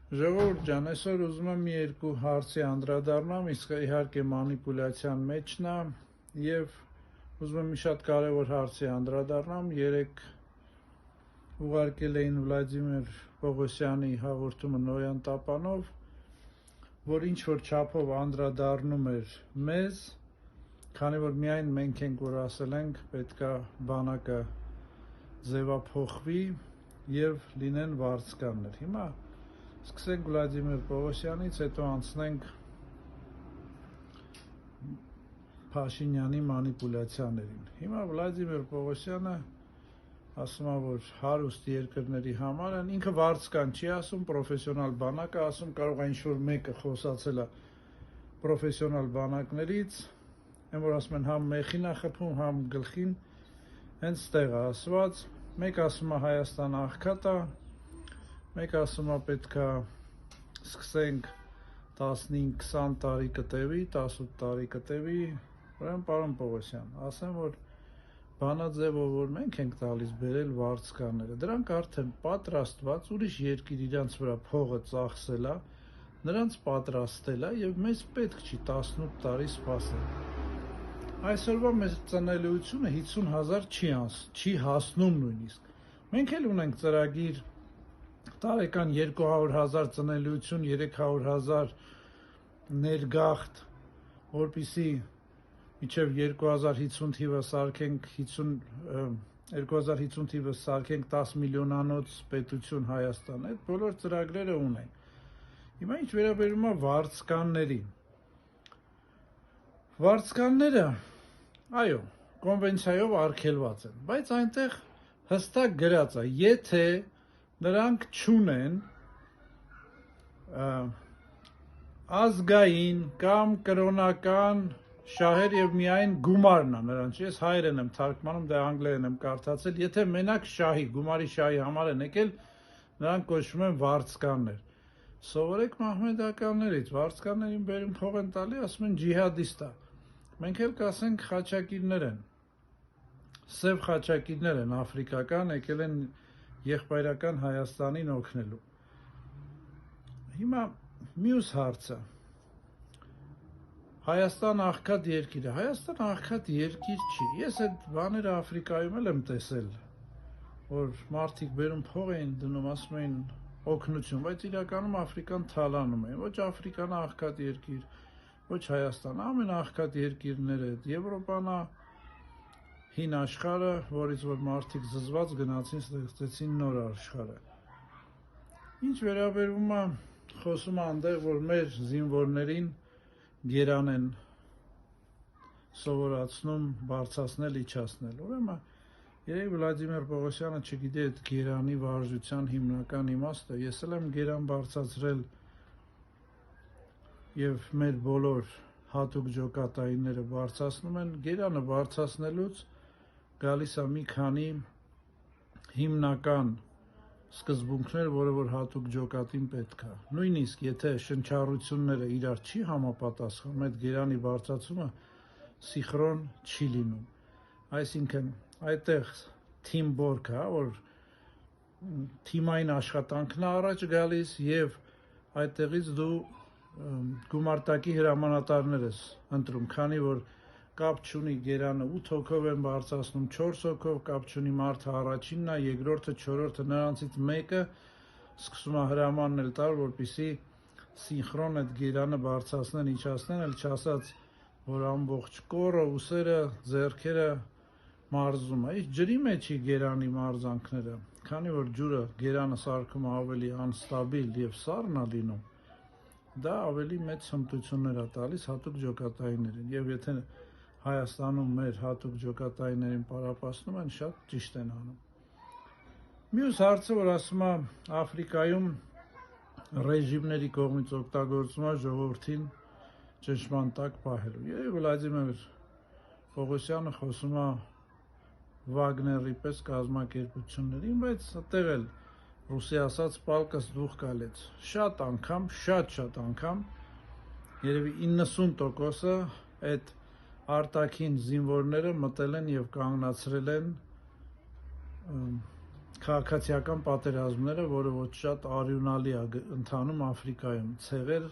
Ժողովուրդ ջան, այսօր ուզում եմ մի երկու հարցի անդրադառնամ, իսկ իհարկե մանիպուլյացիան մեջն է եւ ուզում եմ մի շատ կարևոր հարցի անդրադառնամ։ Երեք ուղարկել էին Վլադիմիր Պողոսյանի հաղորդումը Նոյան Տապանով, որ ինչ որ չափով անդրադառնում էր մեզ, քանի որ միայն մենք ենք որ ասել ենք պետքա բանակը ձևափոխվի եւ լինեն վարձկաններ։ Հիմա սկսենք Վլադիմիր Պողոսյանից, հետո անցնենք Փաշինյանի մանիպուլյացիաներին։ Հիմա Վլադիմիր Պողոսյանը ասում է, որ հարուստ երկրների համար են, ինքը վարձկան չի ասում, պրոֆեսիոնալ բանակ է ասում, կարող է ինչ-որ մեկը խոսացել է պրոֆեսիոնալ բանակներից, այն որ ասում են համ մեխին է խփում, համ գլխին, հենց տեղ է ասված, մեկ ասում է Հայաստան աղքատ է, մեկ ասում է պետքա սկսենք 15-20 տարի կտևի, 18 տարի կտևի, ուրեմն պարոն Պողոսյան, ասեմ, որ բանաձևով որ մենք ենք տալիս բերել վարձկանները, դրանք արդեն պատրաստված, ուրիշ երկիր իրանց վրա փողը ծախսել է, նրանց պատրաստել է եւ մեզ պետք չի 18 տարի սպասել։ Այսօրվա մեր ծնելիությունը 50,000 չի հասնում նույնիսկ։ Մենք էլ ունենք ծրագիր տարեկան 200,000 ծնելիություն, 300,000 ներգաղթ, որպեսզի մինչև 2050 թիվը սարքենք 2050 թիվը սարքենք 10 միլիոնանոց պետություն Հայաստան, այդ բոլոր ծրագրերը ունենք։ Հիմա ինչ վերաբերում է վարձկաններին։ Վարձկանները, այո, կոնվենցիայով արգելված են, բայց այնտեղ հստակ գրած է, եթե նրանք չունեն ազգային կամ կրոնական շահեր եւ միայն գումարն է նրանց։ Ես հայերեն եմ թարգմանում, դե անգլերեն եմ կարդացել։ Եթե մենակ շահի, գումարի շահի համար են եկել, նրանք կոչվում են վարձկաններ։ Սովորեք մահմեդականներից, վարձկաններին բերում փող են տալի, ասում են ջիհադիստ է։ Մենք էլ կասենք խաչակիրներ են։ Սև խաչակիրներ են, աֆրիկական, եկել են եղբայրական Հայաստանին օգնելու։ Հիմա մյուս հարցը։ Հայաստան աղքատ երկիր է։ Հայաստան աղքատ երկիր չի։ Ես այդ բաները Աֆրիկայում էլ եմ տեսել, որ մարդիկ բերում փող էին դնում, ասում էին օգնություն, բայց իրականում Աֆրիկան թալանում էին։ Ոչ Աֆրիկան աղքատ երկիր, ոչ Հայաստանը, ամենաաղքատ երկիրները, Եվրոպան է, հին աշխարհը, որից որ մարդիկ զզված գնացին, ստեղծեցին նոր աշխարհը։ Ինչ վերաբերում է խոսում այնտեղ, որ մեր զինվորներին գերան են սովորացնում բարձրացնել, իջացնել։ Ուրեմն երեք Վլադիմիր Պողոսյանը չգիտի այդ գերանի վարժության հիմնական իմաստը։ Ես էլ եմ գերան բարձրացրել եւ մեր բոլոր հատուկ ջոկատայինները բարձրացնում են։ Գերանը բարձրացնելուց գալիս է մի քանի հիմնական սկզբունքներ, որը որ հատուկ ջոկատին պետք է։ Նույնիսկ եթե շնչառությունները իրար չի համապատասխանում, այդ գերանի բարձրացումը սինխրոն չի լինում։ Այսինքն այդտեղ թիմ բորկ է, որ թիմային աշխատանքն է առաջ գալիս եւ այդտեղից դու գումարտակի հրամանատարներ ես ընտրում, քանի որ կապ չունի գերանը 8 հոգով են բարձրացնում 4 հոգով, կապ չունի մարդը առաջինն է, երկրորդը, չորրորդը, նրանցից մեկը սկսում է հրամաննել տալ, որպեսզի սինխրոն այդ գերանը բարձրացնեն, իջացնեն, էլ չասած, որ ամբողջ կոռը, ուսերը, ձեռքերը մարզում է։ Իսկ ջրի մեջ է գերանի մարզանքները, քանի որ ջուրը գերանը սարքում ավելի անստաբիլ եւ սառն է լինում, դա ավելի մեծ հմտություններ է տալիս հատուկ ջոկատայիններին, եւ եթե Հայաստանում մեր հատուկ ջոկատայիններին պարապացնում են, շատ ճիշտ են անում։ Մյուս հարցը, որ ասում է Աֆրիկայում ռեժիմների կողմից օգտագործվում է ժողովրդին ճնշման տակ պահելու։ Երբ Վլադիմիր Պողոսյանը խոսում է Վագների պես կազմակերպություններին, բայց այդտեղ էլ ռուսի ասած պալկս դուխ կալեց։ Շատ անգամ, երևի 90%-ը այդ արտաքին զինվորները մտել են եւ կանգնացրել են քաղաքացիական պատերազմները, որը ոչ շատ արյունալի է ընթանում Աֆրիկայում, ցեղեր,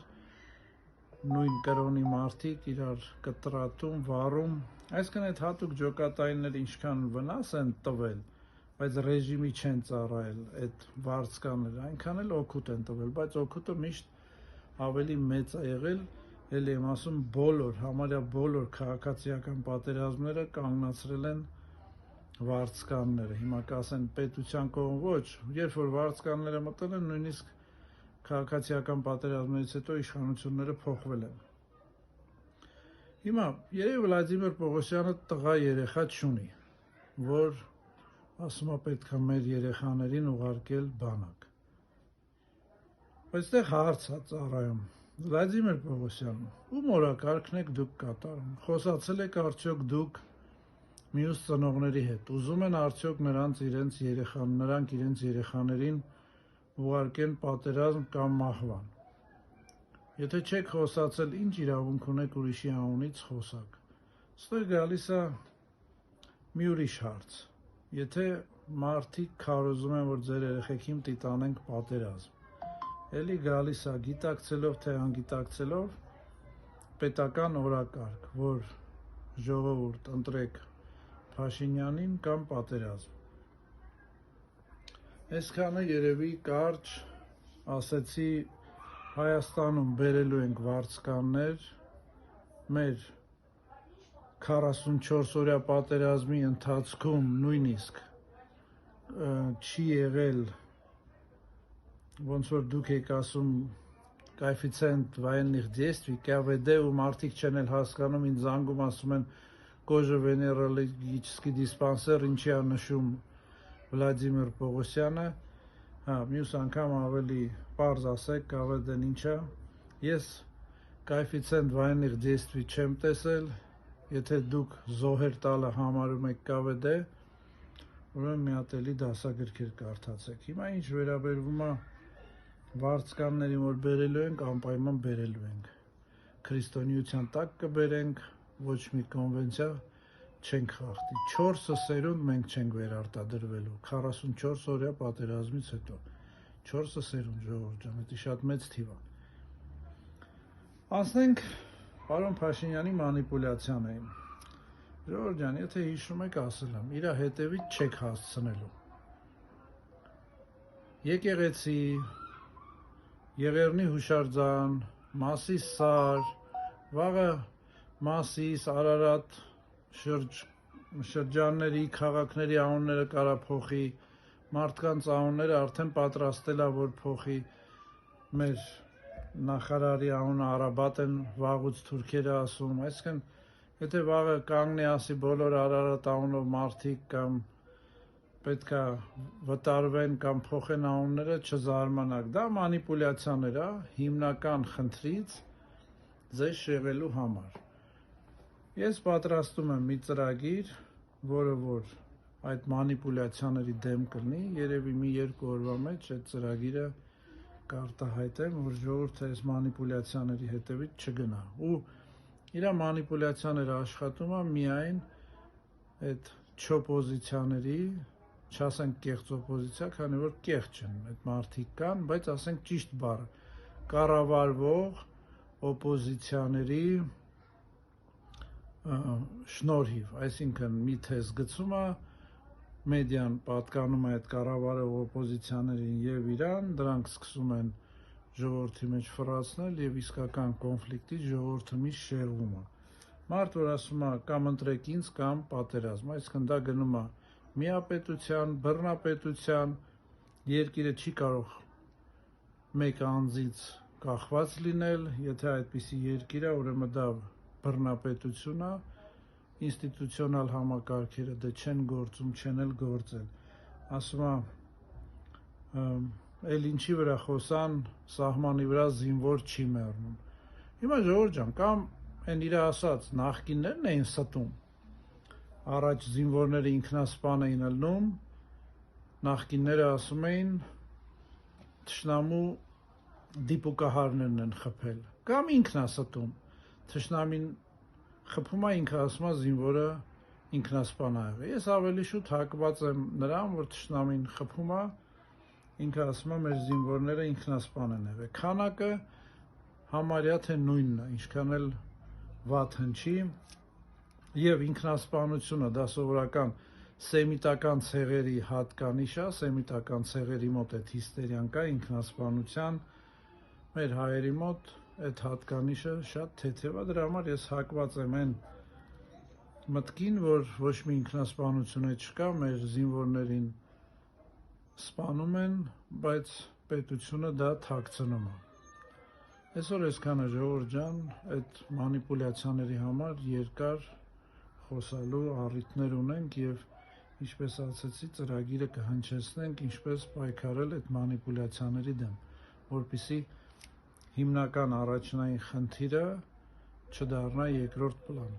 նույն կրոնի մարդիկ իրար կտրատում, վառում, այսինքն այդ հատուկ ջոկատայինները ինչքան վնաս են տվել, բայց ռեժիմի չեն ծառայել այդ վարձկանները, այնքան էլ օգուտ են տվել, բայց օգուտը միշտ ավելի մեծ է եղել, էլ եմ ասում բոլոր, համարյա բոլոր քաղաքացիական պատերազմները կանգնացրել են վարձկանները, հիմա կասեն պետության կողմ ոչ, երբ որ վարձկանները մտել են, նույնիսկ քաղաքացիական պատերազմներից հետո իշխանությունները փոխվել են։ Հիմա երևի Վլադիմիր Պողոսյանը տղա երեխա չունի, որ ասում է պետք է մեր երեխաներին ուղարկել բանակ։ Բայց այդտեղ հարց է ծառայում, Վլադիմիր Պողոսյան, ում օրակարգն եք դուք կատարում, խոսացել եք արդյոք դուք մյուս ծնողների հետ, ուզում են արդյոք նրանք իրենց երեխաներին ուղարկեն պատերազմ կամ մահվան։ Եթե չեք խոսացել, ինչ իրավունք ունեք ուրիշի անունից խոսակ։ Ստեղ գալիս է մի ուրիշ հարց։ Եթե մարդիկ քարոզում են, որ ձեր երեխեքին տիտանենք պատերազմ, էլի գալիս է գիտակցելով թե անգիտակցելով պետական օրակարգ, որ ժողովուրդ ընտրեք Փաշինյանին կամ պատերազմ։ Այսքանը երևի կարճ ասեցի Հայաստանում բերելու ենք վարձկաններ, մեր 44-օրյա պատերազմի ընթացքում նույնիսկ չի եղել, ոնց որ դուք եք ասում, коэффициент военных действий, ԿՎԴ, ու մարդիկ չեն էլ հասկանում, ինձ զանգում ասում են կոժովեներալոգический диспансер, ինչի է նշում Վլադիմիր Պողոսյանը, մյուս անգամ ավելի պարզ ասեք ԿՎԴ-ն ինչ է, ես коэффициент военных действий չեմ տեսել, եթե դուք զոհեր տալը համարում եք ԿՎԴ, ուրեմն մի հատ էլի դասագրքեր կարդացեք։ Հիմա ինչ վերաբերվում է վարձկաններին, որ բերելու ենք, անպայման բերելու ենք։ Քրիստոնեության տակ կբերենք, ոչ մի կոնվենցիա չենք խախտի։ 4 սերունդ մենք չենք վերարտադրվելու 44 օրյա պատերազմից հետո։ 4 սերունդ, ժողովուրդ ջան, դա շատ մեծ թիվ է։ Անցնենք պարոն Փաշինյանի մանիպուլյացիաներին։ Ժողովուրդ ջան, եթե հիշում եք, ասել եմ, իր հետևից չեք հասցնելու։ Եկեղեցի, Եղեռնի հուշարձան, Մասիս սար, վաղը Մասիս, Արարատ շրջանների, քաղաքների անունները կարա փոխի, մարդկանց անունները արդեն պատրաստել է, որ փոխի, մեր նախարարի անունը Արաբատ են վաղուց թուրքերը ասում, այսինքն, եթե վաղը կանգնի ասի բոլոր Արարատ անունով մարդիկ կամ պետք է վտարվեն կամ փոխեն անունները, չզարմանաք, դա մանիպուլյացիաներ է, հիմնական խնդրից ձեզ շեղելու համար։ Ես պատրաստում եմ մի ծրագիր, որը որ այդ մանիպուլյացիաների դեմ կլինի, երևի մի 2 օրվա մեջ այդ ծրագիրը կարտահայտեմ, որ ժողովուրդը այս մանիպուլյացիաների հետևից չգնա։ Ու իր մանիպուլյացիաները աշխատում է միայն այդ չոպոզիցիաների, չասենք կեղծ օպոզիցիա, քանի որ կեղծ չեն, այդ մարդիկ կան, բայց ասենք ճիշտ բառը, կառավարվող օպոզիցիաների շնորհիվ, այսինքն մի թեզ գցում է, մեդիան պատկանում է այդ կառավարող օպոզիցիաներին եւ իրան, դրանք սկսում են ժողովրդի մեջ ֆրացնել եւ իսկական կոնֆլիկտից ժողովուրդը մի շեղվում է։ Մարդ որ ասում է կամ ընտրեք ինձ կամ պատերազմ, այսինքն դա գնում է միապետության, բռնապետության, երկիրը չի կարող մեկ անձից կախված լինել, եթե այդպիսի երկիր է, ուրեմն դա բռնապետություն է, ինստիտուցիոնալ համակարգերը դե չեն գործում, չեն էլ գործել։ Ասում է, էլ ինչի վրա խոսան, սահմանի վրա զինվոր չի մեռնում։ Հիմա ժողովուրդ ջան, կամ այն իր ասած նախկիններն էին ստում, առաջ զինվորները ինքնասպան էին ելնում, նախկինները ասում էին թշնամու դիպուկահարներն են խփել, կամ ինքն է ստում, թշնամին խփում է, ինքը ասում է զինվորը ինքնասպան ա եղել։ Ես ավելի շուտ հակված եմ նրան, որ թշնամին խփում է, ինքը ասում է մեր զինվորները ինքնասպան են եղել։ Քանակը համարյա թե նույնն է, ինչքան էլ վատ հնչի, եւ ինքնասպանությունը դա սովորական սեմիտական ցեղերի հատկանիշ է, սեմիտական ցեղերի մոտ այդ հիստերիան կա, ինքնասպանության, մեր հայերի մոտ այդ հատկանիշը շատ թեթև է, դրա համար ես հակված եմ այն մտքին, որ ոչ մի ինքնասպանություն չկա, մեր զինվորներին սպանում են, բայց պետությունը դա թաքցնում է։ Այսօր այսքանը, ժողովուրդ ջան, այդ մանիպուլյացիաների համար երկար խոսալու առիթներ ունենք եւ ինչպես ասացի, ծրագիրը կհնչեցնենք, ինչպես պայքարել այդ մանիպուլյացիաների դեմ, որպեսզի հիմնական առաջնային խնդիրը չդառնա երկրորդ պլան։